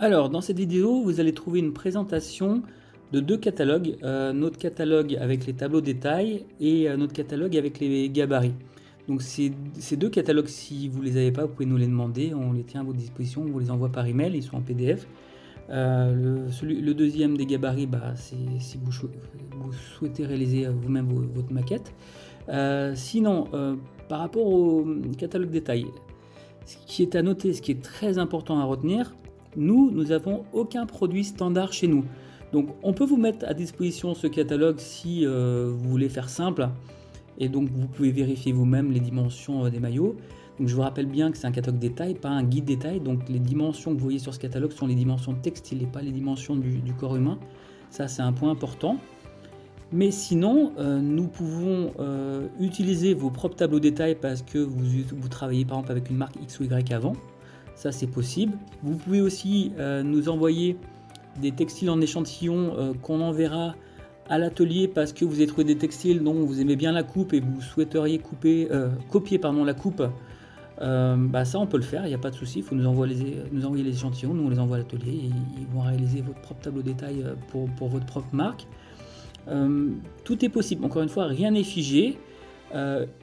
Alors, dans cette vidéo, vous allez trouver une présentation de deux catalogues, notre catalogue avec les tableaux détails et notre catalogue avec les gabarits. Donc ces deux catalogues, si vous ne les avez pas, vous pouvez nous les demander, on les tient à votre disposition, on vous les envoie par email, ils sont en PDF. Le deuxième des gabarits, c'est si vous souhaitez réaliser vous-même votre maquette. Sinon, par rapport au catalogue détail, ce qui est à noter, ce qui est très important à retenir, nous n'avons aucun produit standard chez nous. Donc on peut vous mettre à disposition ce catalogue si vous voulez faire simple, et donc vous pouvez vérifier vous-même les dimensions des maillots. Donc je vous rappelle bien que c'est un catalogue détail, pas un guide détail, donc les dimensions que vous voyez sur ce catalogue sont les dimensions textiles et pas les dimensions du corps humain. Ça, c'est un point important. Mais sinon, nous pouvons utiliser vos propres tableaux détails parce que vous travaillez par exemple avec une marque X ou Y avant. Ça, c'est possible. Vous pouvez aussi nous envoyer des textiles en échantillon qu'on enverra à l'atelier parce que vous avez trouvé des textiles dont vous aimez bien la coupe et vous souhaiteriez copier la coupe. Ça, on peut le faire, il n'y a pas de souci. Il faut nous envoyer les échantillons, nous on les envoie à l'atelier et ils vont réaliser votre propre tableau détail pour votre propre marque. Tout est possible, encore une fois, rien n'est figé.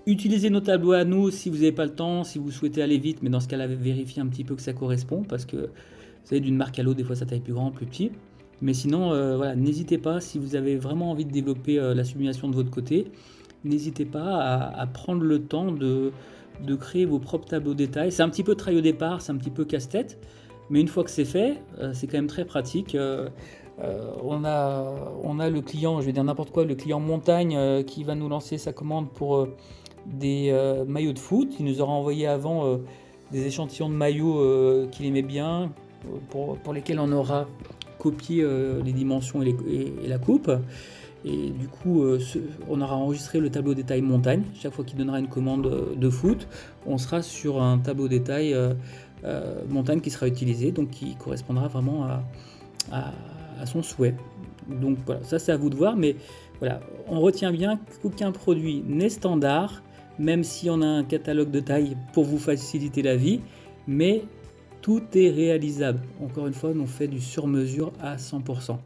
Utilisez nos tableaux à nous si vous n'avez pas le temps, si vous souhaitez aller vite, mais dans ce cas-là, vérifiez un petit peu que ça correspond, parce que vous savez, d'une marque à l'autre, des fois ça taille plus grand, plus petit. Mais sinon, voilà, n'hésitez pas, si vous avez vraiment envie de développer la sublimation de votre côté, n'hésitez pas à prendre le temps de créer vos propres tableaux détails. C'est un petit peu de travail au départ, c'est un petit peu casse-tête, mais une fois que c'est fait, c'est quand même très pratique. On a le client, je vais dire n'importe quoi, le client Montagne qui va nous lancer sa commande pour des maillots de foot. Il nous aura envoyé avant des échantillons de maillots qu'il aimait bien, pour lesquels on aura copié les dimensions et la coupe. Et du coup, on aura enregistré le tableau détail Montagne. Chaque fois qu'il donnera une commande de foot, on sera sur un tableau détail Montagne qui sera utilisé, donc qui correspondra vraiment à son souhait. Donc voilà, ça c'est à vous de voir, mais voilà, on retient bien qu'aucun produit n'est standard, même si on a un catalogue de taille pour vous faciliter la vie, mais tout est réalisable. Encore une fois, on fait du sur-mesure à 100%.